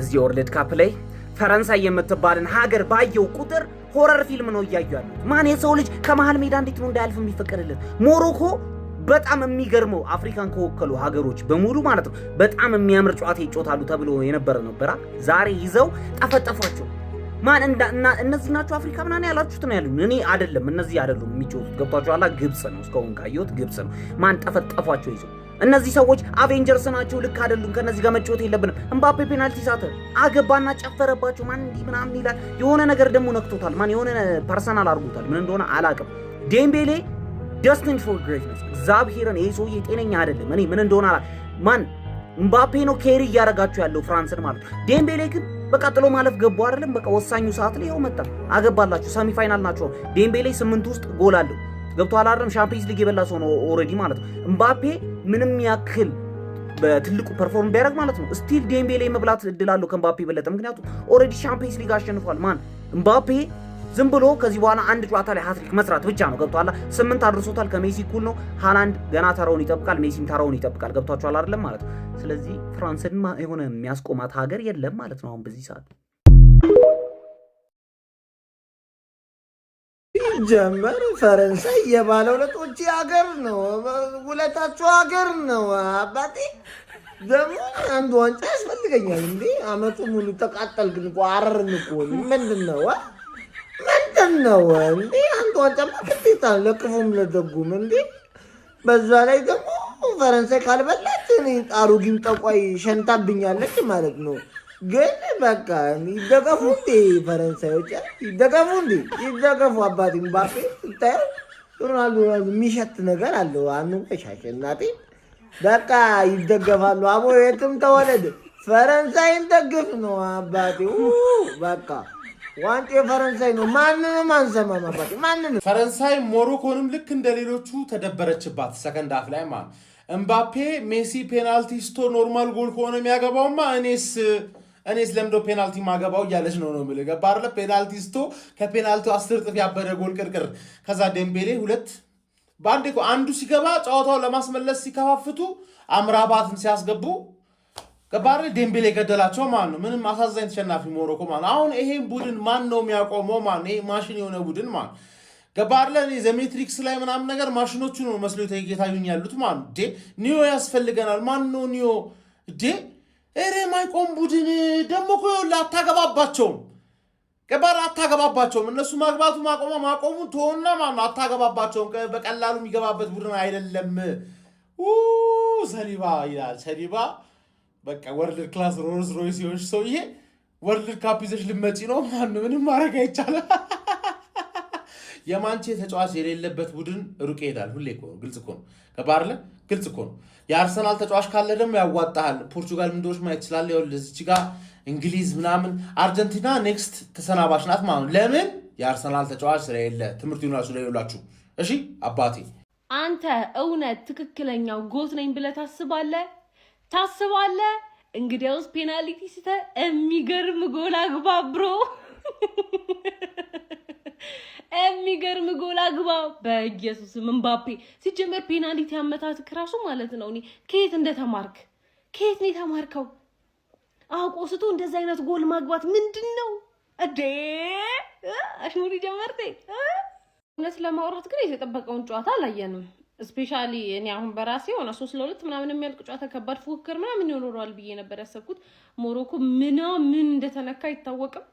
እዚህ ወርልድ ካፕ ላይ ፈረንሳይ የምትባልን ሀገር ባየው ቁጥር ሆረር ፊልም ነው እያያሉ ማን የሰው ልጅ ከመሃል ሜዳ እንዴት ነው እንዳያልፍ የሚፈቀድልን ሞሮኮ በጣም የሚገርመው አፍሪካን ከወከሉ ሀገሮች በሙሉ ማለት ነው በጣም የሚያምር ጨዋታ ይጫወታሉ ተብሎ የነበረ ዛሬ ይዘው ጠፈጠፏቸው ማን እነዚህ ናቸው አፍሪካ ምናምን ያላችሁት ነው ያሉኝ እኔ አይደለም እነዚህ አይደሉም የሚጫወቱት ገብቷቸዋል ግብጽ ነው እስካሁን ካየሁት ግብጽ ነው ማን ጠፈጠፏቸው ይዘው እነዚህ ሰዎች አቬንጀርስ ናቸው ልክ አይደሉም ከነዚህ ጋር መጫወት የለብንም እምባፔ ፔናልቲ ሳተ አገባና ጨፈረባቸው ማን እንዲህ ምናምን ይላል የሆነ ነገር ደግሞ ነክቶታል ማን የሆነ ፐርሰናል አድርጎታል ምን እንደሆነ አላቅም ዴምቤሌ destined for greatness ዛብሂርን ይሄ ሰውዬ ጤነኛ አይደለም እኔ ምን እንደሆነ ማን እምባፔ ነው ኬሪ ያረጋቸው ያለው ፍራንስን ማለት ዴምቤሌ ግን በቃ ጥሎ ማለፍ ገቡ አይደለም በቃ ወሳኙ ሰዓት ላይ መጣ አገባላችሁ ሰሚ ፋይናል ናቸው ዴምቤሌ 8 ውስጥ ጎል አለው ገብቷል አይደለም ሻምፒዮንስ ሊግ የበላ ሰው ነው ኦሬዲ ማለት እምባፔ ምንም ያክል በትልቁ ፐርፎርም ቢያደርግ ማለት ነው ስቲል ዴምቤሌ መብላት እድላለሁ ከእምባፔ በለጠ ምክንያቱም ኦሬዲ ሻምፒዮንስ ሊግ አሸንፏል ማን እምባፔ ዝም ብሎ ከዚህ በኋላ አንድ ጨዋታ ላይ ሃትሪክ መስራት ብቻ ነው ገብቷል 8 አድርሶታል ከሜሲ እኩል ነው ሃላንድ ገና ተራውን ይጠብቃል ሜሲም ተራውን ይጠብቃል ገብቷቸዋል አይደለም ማለት ስለዚህ ፍራንስን የሆነ የሚያስቆማት ሀገር የለም ማለት ነው አሁን በዚህ ሰዓት ጀመር ፈረንሳይ የባለ ሁለቶች ሀገር ነው ሁለታቸው ሀገር ነው አባቴ ደግሞ አንድ ዋንጫ ያስፈልገኛል እንዴ አመቱ ሙሉ ተቃጠልክን እኮ አረርን እኮ ምንድነው እንዴ አንድ ዋንጫ ማከቴታ ለክፉም ለደጉም እንዴ በዛ ላይ ደግሞ ፈረንሳይ ካልበላች እኔ ጣሩጊም ጠቋይ ሸንታብኛለች ማለት ነው ግን በቃ ይደገፉ እንዴ ፈረንሳዮች ይደገፉ አባቴ ምባፔ እንታይ ሮናልዶ የሚሸት ነገር አለው አንቆሻሽ እናቴ በቃ ይደገፋሉ አቦ የትም ተወለደ ፈረንሳይን ደግፍ ነው አባቴ በቃ ዋንጫ ፈረንሳይ ነው ማንንም አንሰማም አባቴ ማንንም ፈረንሳይ ሞሮኮንም ልክ እንደሌሎቹ ተደበረችባት ሰከንድ አፍ ላይ ማለት እምባፔ ሜሲ ፔናልቲ ስቶ ኖርማል ጎል ከሆነ የሚያገባውማ እኔስ ለምዶ ፔናልቲ ማገባው ያለች ነው ማለት ገባርለ ፔናልቲ ስቶ ከፔናልቲው 10 ጥፍ ያበደ ጎል ቅርቅር ከዛ ዴምቤሌ ሁለት ባንዴ አንዱ ሲገባ ጨዋታው ለማስመለስ ሲከፋፍቱ አምራባትን ሲያስገቡ ገባርለ ዴምቤሌ ገደላቸው ማለት ነው ምንም አሳዛኝ ተሸናፊ ሞሮኮ ማለት አሁን ይሄን ቡድን ማን ነው የሚያቆመው ማለት ይሄ ማሽን የሆነ ቡድን ማለት ገባርለ ዘሜትሪክስ ላይ ምናምን ነገር ማሽኖቹ ነው መስሎ የታዩኝ ያሉት ማለት ዴ ኒዮ ያስፈልገናል ማን ነው ኒዮ ዴ እሬ ማይቆም ቡድን ደሞ እኮ አታገባባቸውም ገባር አታገባባቸውም እነሱ ማግባቱ ማቆሙ ተወና ማን አታገባባቸውም በቀላሉ የሚገባበት ቡድን አይደለም ሰሊባ ይላል ሰሊባ በቃ ወርልድ ክላስ ሮልስ ሮይስ ይሆንሽ ሰውዬ ወርልድ ካፕ ይዘሽ ልመጪ ነው ማን ምንም ማድረግ አይቻልም የማንቼ ተጫዋች የሌለበት ቡድን ሩቅ ይሄዳል ሁሌ እኮ ግልጽ እኮ ነው ከባርለ ግልጽ እኮ ነው የአርሰናል ተጫዋች ካለ ደግሞ ያዋጣሃል ፖርቹጋል ምንዶች ማየት ይችላል ለዚህ ጋር እንግሊዝ ምናምን አርጀንቲና ኔክስት ተሰናባሽ ናት ማለት ለምን የአርሰናል ተጫዋች ስለሌለ ትምርቱ ይኖራል ስለሌላችሁ እሺ አባቴ አንተ እውነት ትክክለኛው ጎት ነኝ ብለህ ታስባለህ እንግዲያውስ ፔናልቲ ስተ የሚገርም ጎል አግባ ብሮ የሚገርም ጎል አግባ በኢየሱስ ምንባፔ ሲጀመር ፔናልቲ ያመታት ክራሱ ማለት ነው እኔ ከየት ነው የተማርከው አቆስቶ እንደዛ አይነት ጎል ማግባት ምንድነው አዴ አሽሙሪ ጀመርቴ እውነት ለማውራት ግን የተጠበቀውን ጨዋታ አላየንም ስፔሻሊ እኔ አሁን በራሴ ሆነ 3-2 ምናምን የሚያልቅ ጨዋታ ከባድ ፉክክር ምናምን ይኖራል ብዬ ነበር ያሰብኩት ሞሮኮ ምን እንደተነካ ይታወቅም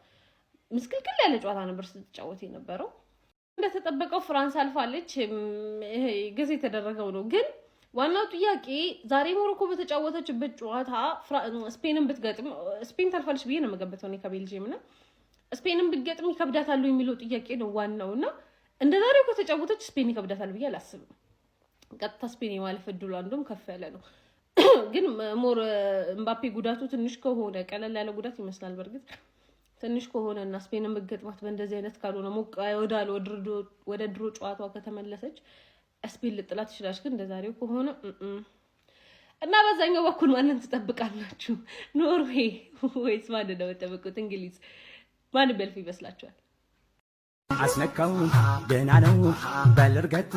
ምስክልክል ያለ ጨዋታ ነበር ስትጫወት የነበረው እንደተጠበቀው ፍራንስ አልፋለች ገዜ ተደረገው ነው ግን ዋናው ጥያቄ ዛሬ ሞሮኮ በተጫወተችበት ጨዋታ ስፔንን ብትገጥም ስፔን ታልፋለች ብዬ ነው መገበተው ነው ከቤልጂየምና ስፔንን ብትገጥም ይከብዳታል የሚለው ጥያቄ ነው ዋናውና እንደዛሬው ከተጫወተች ስፔን ይከብዳታል ብዬ አላስብም ቀጥታ ስፔን የማለፍ እድሉ አንዱም ከፍ ያለ ነው ግን ሞር ምባፔ ጉዳቱ ትንሽ ከሆነ ቀለል ያለ ጉዳት ይመስላል በርግጥ ትንሽ ከሆነና ስፔንን ብትገጥማት በእንደዚህ አይነት ካልሆነ ሞቃ ወዳለ ወደ ድሮ ጨዋታው ከተመለሰች ስፔን ልጥላት ይችላል ግን እንደዛሬው ከሆነ እና በዛኛው በኩል ማንን ትጠብቃላችሁ ኖርዌይ ወይስ ማን ነው ተጠብቁት እንግሊዝ ማን በልፍ ይመስላችኋል አስነካው ገና ነው በልርገት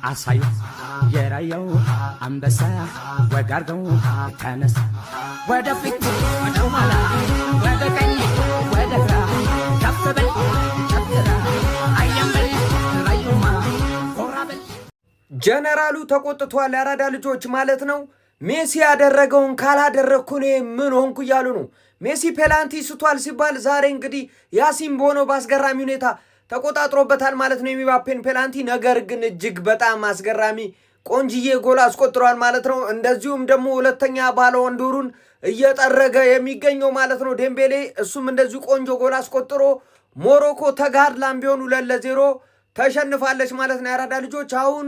አሳዩት የራየው አንበሳ ወጋርገው ተነሳ ወደፊት ወደ ኋላ ጀነራሉ ተቆጥቷል። ያራዳ ልጆች ማለት ነው። ሜሲ ያደረገውን ካላደረኩ እኔ ምን ሆንኩ እያሉ ነው። ሜሲ ፔናልቲ ስቷል ሲባል ዛሬ እንግዲህ ያሲን ቦኖ በአስገራሚ ሁኔታ ተቆጣጥሮበታል ማለት ነው የምባፔን ፔናልቲ። ነገር ግን እጅግ በጣም አስገራሚ ቆንጅዬ ጎል አስቆጥሯል ማለት ነው። እንደዚሁም ደግሞ ሁለተኛ ባሎን ዶሩን እየጠረገ የሚገኘው ማለት ነው ዴምቤሌ፣ እሱም እንደዚሁ ቆንጆ ጎል አስቆጥሮ ሞሮኮ ተጋድላም ቢሆን 2-0 ተሸንፋለች ማለት ነው ያራዳ ልጆች። አሁን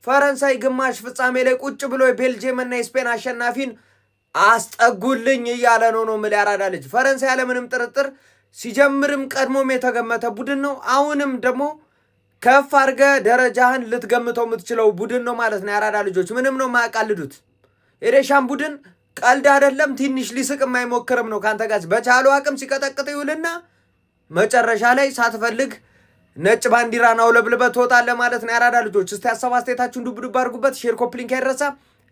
ፈረንሳይ ግማሽ ፍጻሜ ላይ ቁጭ ብሎ የቤልጅየም እና የስፔን አሸናፊን አስጠጉልኝ እያለ ነው ማለት ያራዳ ልጅ። ፈረንሳይ ያለምንም ጥርጥር ሲጀምርም ቀድሞም የተገመተ ቡድን ነው። አሁንም ደግሞ ከፍ አድርገ ደረጃህን ልትገምተው የምትችለው ቡድን ነው ማለት ነው ያራዳ ልጆች። ምንም ነው ማያቃልዱት። የዴሻን ቡድን ቀልድ አይደለም። ትንሽ ሊስቅ የማይሞክርም ነው ካንተ ጋር በቻለው አቅም ሲቀጠቅጥ ይውልና መጨረሻ ላይ ሳትፈልግ ነጭ ባንዲራን አውለብልበት ትወጣለህ ማለት ነው ያራዳ ልጆች። እስቲ ሀሳብ አስተያየታችሁን ዱብ አድርጉበት። ሼር ኮፕሊንክ አይረሳ።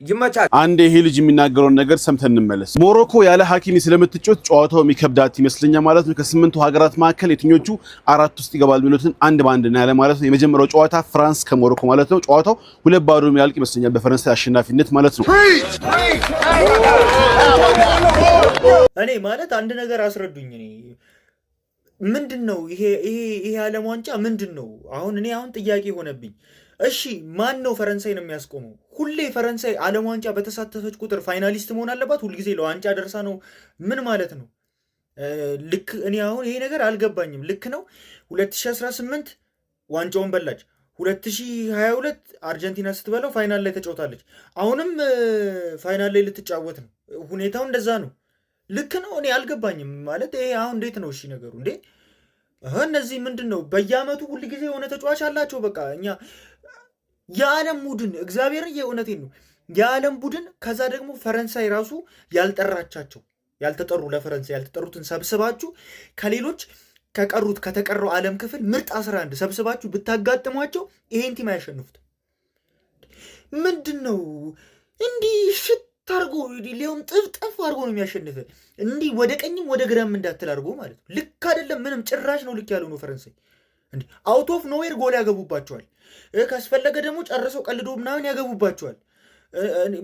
ይመቻል። አንድ ይሄ ልጅ የሚናገረውን ነገር ሰምተን እንመለስ። ሞሮኮ ያለ ሐኪሚ ስለምትጮት ጨዋታው የሚከብዳት ይመስለኛል ማለት ነው። ከስምንቱ ሀገራት መካከል የትኞቹ አራት ውስጥ ይገባል የሚሉትን አንድ ባንድ ነው ያለ ማለት ነው። የመጀመሪያው ጨዋታ ፍራንስ ከሞሮኮ ማለት ነው። ጨዋታው 2-0 የሚያልቅ ይመስለኛል በፈረንሳይ አሸናፊነት ማለት ነው። እኔ ማለት አንድ ነገር አስረዱኝ። እኔ ምንድነው ይሄ ዓለም ዋንጫ ምንድነው? አሁን ጥያቄ ሆነብኝ። እሺ ማን ነው ፈረንሳይን የሚያስቆመው? ሁሌ ፈረንሳይ ዓለም ዋንጫ በተሳተፈች ቁጥር ፋይናሊስት መሆን አለባት? ሁልጊዜ ለዋንጫ ደርሳ ነው? ምን ማለት ነው? ልክ እኔ አሁን ይሄ ነገር አልገባኝም። ልክ ነው 2018 ዋንጫውን በላች፣ 2022 አርጀንቲና ስትበላው ፋይናል ላይ ተጫውታለች። አሁንም ፋይናል ላይ ልትጫወት ነው። ሁኔታው እንደዛ ነው። ልክ ነው። እኔ አልገባኝም ማለት ይሄ አሁን እንዴት ነው? እሺ ነገሩ እንዴ እነዚህ ምንድን ነው? በየአመቱ ሁል ጊዜ የሆነ ተጫዋች አላቸው። በቃ እኛ የዓለም ቡድን እግዚአብሔርን የእውነቴን ነው የዓለም ቡድን። ከዛ ደግሞ ፈረንሳይ ራሱ ያልጠራቻቸው ያልተጠሩ ለፈረንሳይ ያልተጠሩትን ሰብስባችሁ ከሌሎች ከተቀረው ዓለም ክፍል ምርጥ 11 ሰብስባችሁ ብታጋጥሟቸው ይሄን ቲም አያሸንፉት። ምንድን ነው እንዲህ ሽት ታርጎ ሊዮም ጥፍ አርጎ ነው የሚያሸንፈ። እንዲህ ወደ ቀኝም ወደ ግራም እንዳትል አርጎ ማለት ነው። ልክ አይደለም። ምንም ጭራሽ ነው ልክ ያለው ነው ፈረንሳይ። እንዲህ አውት ኦፍ ኖዌር ጎል ያገቡባቸዋል። ካስፈለገ ደግሞ ጨርሰው ቀልዶ ምናምን ያገቡባቸዋል።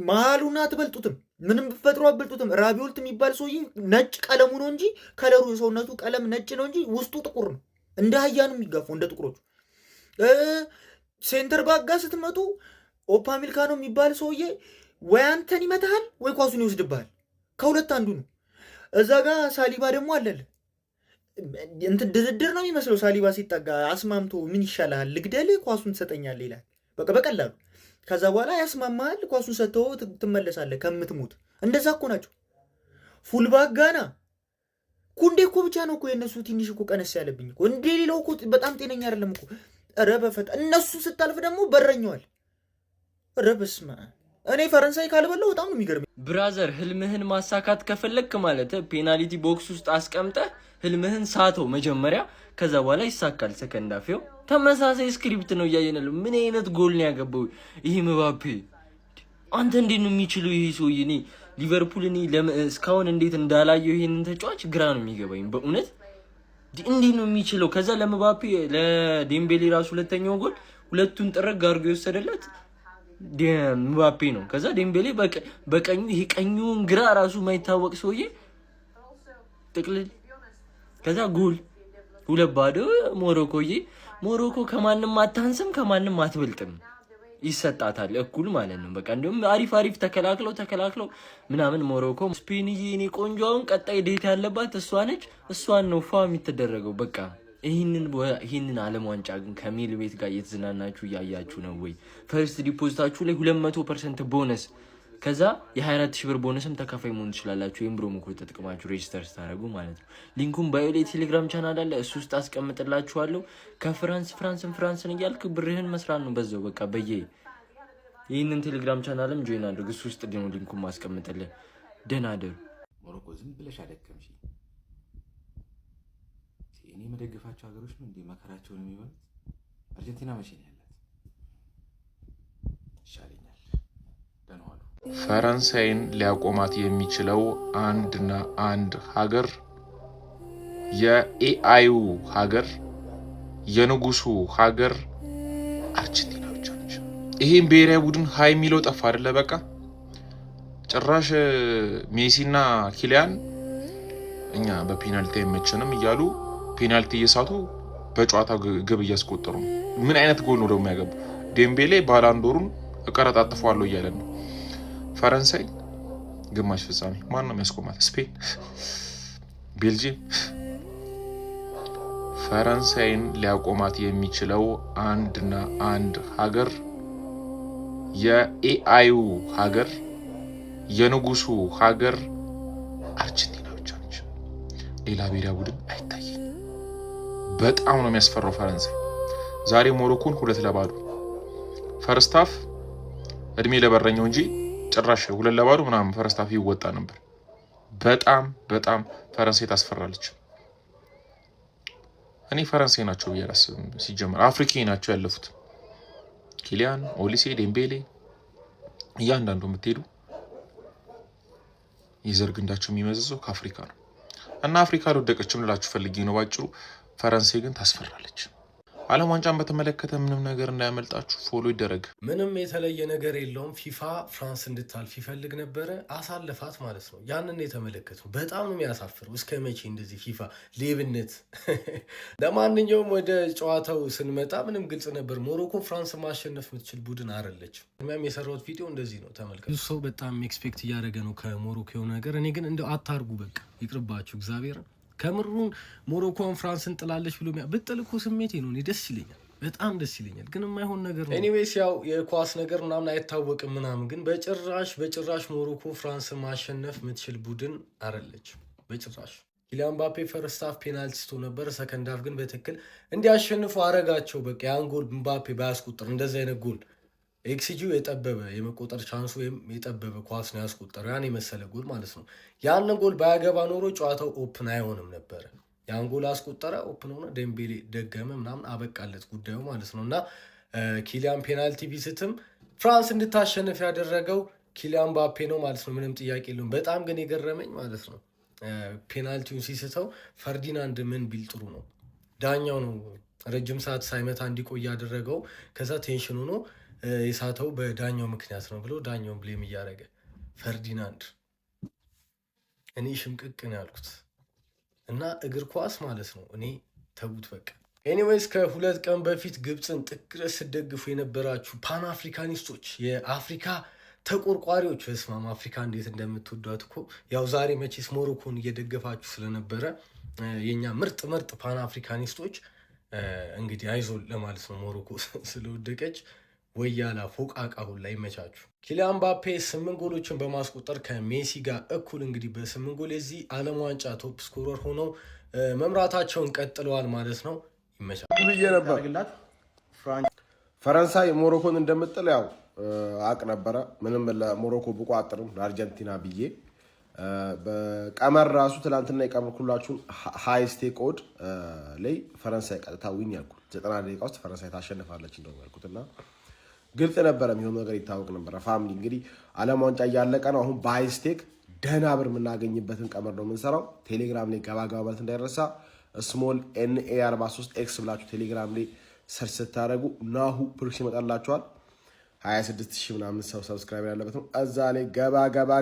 መሀሉን አትበልጡትም። ምንም ብትፈጥሩ አትበልጡትም። ራቢዮልት የሚባል ሰውዬ ነጭ ቀለሙ ነው እንጂ ከለሩ የሰውነቱ ቀለም ነጭ ነው እንጂ ውስጡ ጥቁር ነው። እንደ አህያ ነው የሚጋፋው እንደ ጥቁሮቹ። ሴንተር ባክ ጋር ስትመጡ ኦፓሚልካኖ የሚባል ሰውዬ ወይ አንተን ይመታሃል ወይ ኳሱን ይወስድብሃል። ከሁለት አንዱ ነው። እዛ ጋር ሳሊባ ደግሞ አለለ እንትን ድርድር ነው የሚመስለው። ሳሊባ ሲጠጋ አስማምቶ ምን ይሻላል ልግደልህ ኳሱን ትሰጠኛለህ ይላል። በቃ በቀላሉ ከዛ በኋላ ያስማማሃል። ኳሱን ሰጥተው ትመለሳለህ ከምትሞት። እንደዛ እኮ ናቸው። ፉልባክ ጋና ኩንዴ እኮ ብቻ ነው እኮ የእነሱ ትንሽ እኮ ቀነስ ያለብኝ እኮ እንደ ሌላው እኮ በጣም ጤነኛ አይደለም እኮ። ኧረ በፈጣ እነሱ ስታልፍ ደግሞ በረኛዋል። ኧረ በስመ አብ። እኔ ፈረንሳይ ካልበለው በጣም ነው የሚገርመኝ። ብራዘር ህልምህን ማሳካት ከፈለክ ማለት ፔናልቲ ቦክስ ውስጥ አስቀምጠህ ህልምህን ሳተው መጀመሪያ፣ ከዛ በኋላ ይሳካል። ሰከንድ አፌው ተመሳሳይ ስክሪፕት ነው እያየነው። ምን አይነት ጎል ነው ያገባው ይሄ ምባፔ? አንተ እንዴት ነው የሚችለው ይሄ ሰውዬ? እኔ ሊቨርፑል እስካሁን እንዴት እንዳላየው ይሄንን ተጫዋች ግራ ነው የሚገባኝ በእውነት። እንዴት ነው የሚችለው? ከዛ ለምባፔ ለዴምቤሌ ራሱ ሁለተኛው ጎል ሁለቱን ጥረግ አድርጎ የወሰደለት ምባፔ ነው። ከዛ ዴምቤሌ በቀኙ ይሄ ቀኙን ግራ ራሱ የማይታወቅ ሰውዬ ጥቅልል፣ ከዛ ጎል 2-0 ሞሮኮዬ። ሞሮኮ ከማንም አታንስም ከማንም አትበልጥም፣ ይሰጣታል እኩል ማለት ነው። በቃ እንደውም አሪፍ ተከላክለው ምናምን ሞሮኮ። ስፔንዬ እኔ ቆንጆውን ቀጣይ ዴት ያለባት እሷ ነች። እሷን ነው ፏ የሚተደረገው በቃ። ይህንን ዓለም ዋንጫ ግን ከሚል ቤት ጋር እየተዝናናችሁ እያያችሁ ነው ወይ? ፈርስት ዲፖዚታችሁ ላይ 200% ቦነስ፣ ከዛ የ24,000 ብር ቦነስም ተካፋይ መሆን ትችላላችሁ። ይህም ብሮሞ ኮድ ተጠቅማችሁ ሬጅስተር ስታደርጉ ማለት ነው። ሊንኩን ባዮ ላይ ቴሌግራም ቻናል አለ፣ እሱ ውስጥ አስቀምጥላችኋለሁ። ከፍራንስን እያልክ ብርህን መስራት ነው በዛው በቃ ይህንን ቴሌግራም ቻናልም ጆይን አድርግ፣ እሱ ውስጥ ነው ሊንኩን ማስቀምጥልህ። ደህና ደሩ። ሞሮኮ ዝም ብለሽ አደከምሽ። እኔ መደግፋቸው ሀገሮች ነው እንዴ መከራቸውን የሚበሉት? አርጀንቲና መቼ ነው ያላት? ይሻለኛል። ደህና ዋሉ። ፈረንሳይን ሊያቆማት የሚችለው አንድና አንድ ሀገር የኤአዩ ሀገር የንጉሱ ሀገር አርጀንቲና ብቻ ነች። ይሄን ብሔራዊ ቡድን ሀይ የሚለው ጠፋ አይደለ? በቃ ጭራሽ ሜሲና ኪሊያን እኛ በፔናልቲ አይመቸንም እያሉ ፔናልቲ እየሳቱ በጨዋታ ግብ እያስቆጠሩ ነው። ምን አይነት ጎል ነው ደግሞ ያገቡ? ዴምቤሌ ባላንዶሩን እቀረጣጥፈዋለሁ እያለ ነው። ፈረንሳይ ግማሽ ፍጻሜ ማን ነው የሚያስቆማት? ስፔን፣ ቤልጂየም። ፈረንሳይን ሊያቆማት የሚችለው አንድና አንድ ሀገር የኤአዩ ሀገር የንጉሱ ሀገር አርጀንቲና ብቻ ነች። ሌላ ብሔራዊ ቡድን አይታይም። በጣም ነው የሚያስፈራው ፈረንሳይ። ዛሬ ሞሮኮን 2-0 ፈርስት ሃፍ እድሜ ለበረኛው እንጂ ጭራሽ 2-0 ምናምን ፈርስት ሃፍ ይወጣ ነበር። በጣም በጣም ፈረንሳይ ታስፈራለች። እኔ ፈረንሳይ ናቸው ብዬ አላስብም። ሲጀመር አፍሪካዊ ናቸው ያለፉት። ኪሊያን፣ ኦሊሴ፣ ዴምቤሌ እያንዳንዱ የምትሄዱ የዘር ግንዳቸው የሚመዘዘው ከአፍሪካ ነው እና አፍሪካ አልወደቀችም ልላችሁ ፈልጌ ነው ባጭሩ። ፈረንሳይ ግን ታስፈራለች። ዓለም ዋንጫን በተመለከተ ምንም ነገር እንዳያመልጣችሁ ፎሎ ይደረግ። ምንም የተለየ ነገር የለውም። ፊፋ ፍራንስ እንድታልፍ ይፈልግ ነበረ፣ አሳልፋት ማለት ነው። ያንን የተመለከተው በጣም ነው የሚያሳፍረው። እስከ መቼ እንደዚህ ፊፋ ሌብነት? ለማንኛውም ወደ ጨዋታው ስንመጣ ምንም ግልጽ ነበር። ሞሮኮ ፍራንስ ማሸነፍ የምትችል ቡድን አይደለችም። ምንም የሰራሁት ቪዲዮ እንደዚህ ነው፣ ተመልከቱ። ብዙ ሰው በጣም ኤክስፔክት እያደረገ ነው ከሞሮኮ የሆነ ነገር። እኔ ግን እንደው አታርጉ፣ በቃ ይቅርባችሁ። እግዚአብሔር ከምሩን ሞሮኮን ፍራንስን ጥላለች ብሎ ብጥል እኮ ስሜቴ ነው። እኔ ደስ ይለኛል፣ በጣም ደስ ይለኛል። ግን የማይሆን ነገር ነው። ኤኒዌይስ ያው የኳስ ነገር ምናምን አይታወቅም ምናምን፣ ግን በጭራሽ ሞሮኮ ፍራንስን ማሸነፍ የምትችል ቡድን አይደለች በጭራሽ። ኪሊያን ምባፔ ፈርስት ሃፍ ፔናልቲ ስቶ ነበር፣ ሰከንድ ሃፍ ግን በትክክል እንዲያሸንፉ አረጋቸው። በቃ ያን ጎል ምባፔ ባያስቆጥር እንደዚህ አይነት ጎል ኤክስጂው የጠበበ የመቆጠር ቻንሱ ወይም የጠበበ ኳስ ነው ያስቆጠረው፣ ያን የመሰለ ጎል ማለት ነው። ያንን ጎል ባያገባ ኖሮ ጨዋታው ኦፕን አይሆንም ነበረ። ያን ጎል አስቆጠረ፣ ኦፕን ሆነ፣ ዴምቤሌ ደገመ ምናምን አበቃለት ጉዳዩ ማለት ነው። እና ኪሊያን ፔናልቲ ቢስትም ፍራንስ እንድታሸንፍ ያደረገው ኪሊያን ምባፔ ነው ማለት ነው። ምንም ጥያቄ የለውም። በጣም ግን የገረመኝ ማለት ነው ፔናልቲውን ሲስተው ፈርዲናንድ ምን ቢል ጥሩ ነው፣ ዳኛው ነው ረጅም ሰዓት ሳይመታ እንዲቆይ ያደረገው። ከዛ ቴንሽን ሆኖ የሳተው በዳኛው ምክንያት ነው ብሎ ዳኛውን ብሌም እያደረገ ፈርዲናንድ፣ እኔ ሽምቅቅ ነው ያልኩት። እና እግር ኳስ ማለት ነው እኔ ተዉት በቃ። ኤኒዌይስ ከ2 ቀን በፊት ግብፅን ጥግ ድረስ ስደግፉ የነበራችሁ ፓን አፍሪካኒስቶች፣ የአፍሪካ ተቆርቋሪዎች፣ በስማም አፍሪካ እንዴት እንደምትወዷት እኮ። ያው ዛሬ መቼስ ሞሮኮን እየደገፋችሁ ስለነበረ የኛ ምርጥ ፓን አፍሪካኒስቶች እንግዲህ አይዞን ለማለት ነው። ሞሮኮ ስለወደቀች ወያላ ፎቃቃ ሁላ ይመቻችሁ። ኪሊያን ምባፔ 8 ጎሎችን በማስቆጠር ከሜሲ ጋር እኩል እንግዲህ በ8 ጎል የዚህ ዓለም ዋንጫ ቶፕ ስኮረር ሆነው መምራታቸውን ቀጥለዋል ማለት ነው። ይመቻችሁ ብዬ ነበር። ፈረንሳይ ሞሮኮን እንደምጥል ያው አቅ ነበረ። ምንም ለሞሮኮ ብቁ አጥርም ለአርጀንቲና ብዬ በቀመር ራሱ ትላንትና የቀመርኩላችሁን ሃይ ስቴክ ኦድ ላይ ፈረንሳይ ቀጥታ ዊን ያልኩት 90 ደቂቃ ውስጥ ፈረንሳይ ታሸንፋለች እንደው ያልኩትና ግልጽ ነበረ። የሚሆን ነገር ይታወቅ ነበረ። ፋሚሊ እንግዲህ ዓለም ዋንጫ እያለቀ ነው። አሁን በሃይ ስቴክ ደህና ብር የምናገኝበትን ቀመር ነው የምንሰራው። ቴሌግራም ላይ ገባ ማለት እንዳይረሳ። ስሞል NA43 ኤክስ ብላችሁ ቴሌግራም ላይ ሰርች ስታደርጉ ናሁ ፕሪክስ ይመጣላችኋል። 26,000 ምናምን ሰው ሰብስክራይብ ያለበት ነው። እዛ ላይ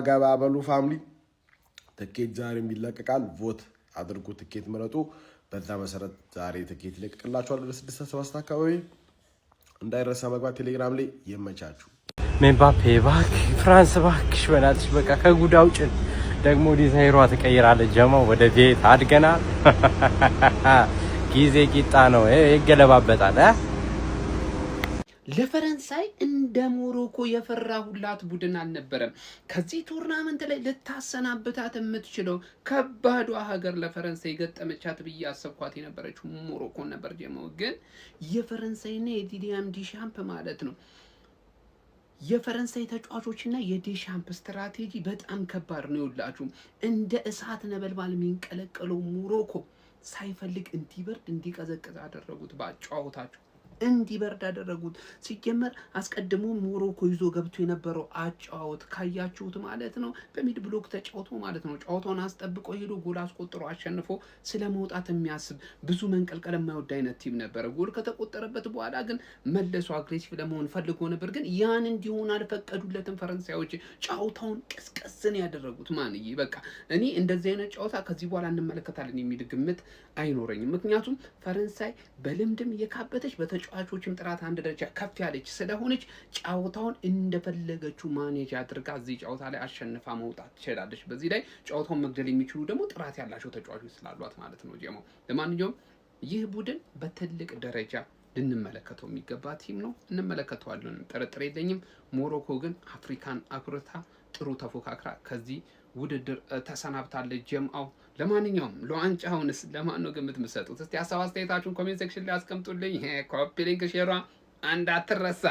ገባ በሉ ፋሚሊ። ትኬት ዛሬም ይለቀቃል። ቮት አድርጉ፣ ትኬት ምረጡ። በዛ መሰረት ዛሬ ትኬት ይለቀቅላችኋል ወደ 6-7 አካባቢ። እንዳይረሳ መግባት ቴሌግራም ላይ። ይመቻችሁ። ምባፔ እባክህ፣ ፍራንስ እባክሽ፣ በናትሽ በቃ ከጉድ አውጭን። ደግሞ ዲዛይሯ ትቀይራለች። ጀማው ወደ ቤት አድገናል። ጊዜ ቂጣ ነው ይገለባበጣል። ለፈረንሳይ እንደ ሞሮኮ የፈራሁላት ቡድን አልነበረም። ከዚህ ቱርናመንት ላይ ልታሰናብታት የምትችለው ከባዷ ሀገር ለፈረንሳይ ገጠመቻት ብዬ አሰብኳት የነበረችው ሞሮኮን ነበር። ጀማው ግን የፈረንሳይና የዲዲያም ዲሻምፕ ማለት ነው የፈረንሳይ ተጫዋቾችና የዲሻምፕ ስትራቴጂ በጣም ከባድ ነው። ይውላችሁ እንደ እሳት ነበልባል የሚንቀለቀለው ሞሮኮ ሳይፈልግ እንዲበርድ እንዲቀዘቅዝ አደረጉት ባጫወታቸው። እንዲበርድ አደረጉት። ሲጀመር አስቀድሞ ሞሮኮ ይዞ ገብቶ የነበረው አጫወት ካያችሁት ማለት ነው በሚድ ብሎክ ተጫውቶ ማለት ነው ጨዋታውን አስጠብቆ ሄዶ ጎል አስቆጥሮ አሸንፎ ስለመውጣት የሚያስብ ብዙ መንቀልቀል የማይወድ አይነት ቲም ነበር። ጎል ከተቆጠረበት በኋላ ግን መለሱ አግሬሲቭ ለመሆን ፈልጎ ነበር፣ ግን ያን እንዲሆን አልፈቀዱለትም ፈረንሳዮች። ጨዋታውን ቀስቀስን ያደረጉት ማንዬ በቃ እኔ እንደዚህ አይነት ጨዋታ ከዚህ በኋላ እንመለከታለን የሚል ግምት አይኖረኝም። ምክንያቱም ፈረንሳይ በልምድም የካበተች በተጫዋቾችም ጥራት አንድ ደረጃ ከፍ ያለች ስለሆነች ጨዋታውን እንደፈለገችው ማኔጅ አድርጋ እዚህ ጨዋታ ላይ አሸንፋ መውጣት ትችላለች። በዚህ ላይ ጨዋታውን መግደል የሚችሉ ደግሞ ጥራት ያላቸው ተጫዋቾች ስላሏት ማለት ነው ጀማው። ለማንኛውም ይህ ቡድን በትልቅ ደረጃ ልንመለከተው የሚገባ ቲም ነው፣ እንመለከተዋለን፣ ጥርጥር የለኝም። ሞሮኮ ግን አፍሪካን አኩርታ ጥሩ ተፎካክራ ከዚህ ውድድር ተሰናብታለች ጀምአው። ለማንኛውም ለዋንጫውንስ ለማን ነው ግምት የምትሰጡት? እስቲ ሀሳብ አስተያየታችሁን ኮሜንት ሴክሽን ላይ አስቀምጡልኝ። ኮፒ ሊንክ ሼሯ እንዳትረሳ።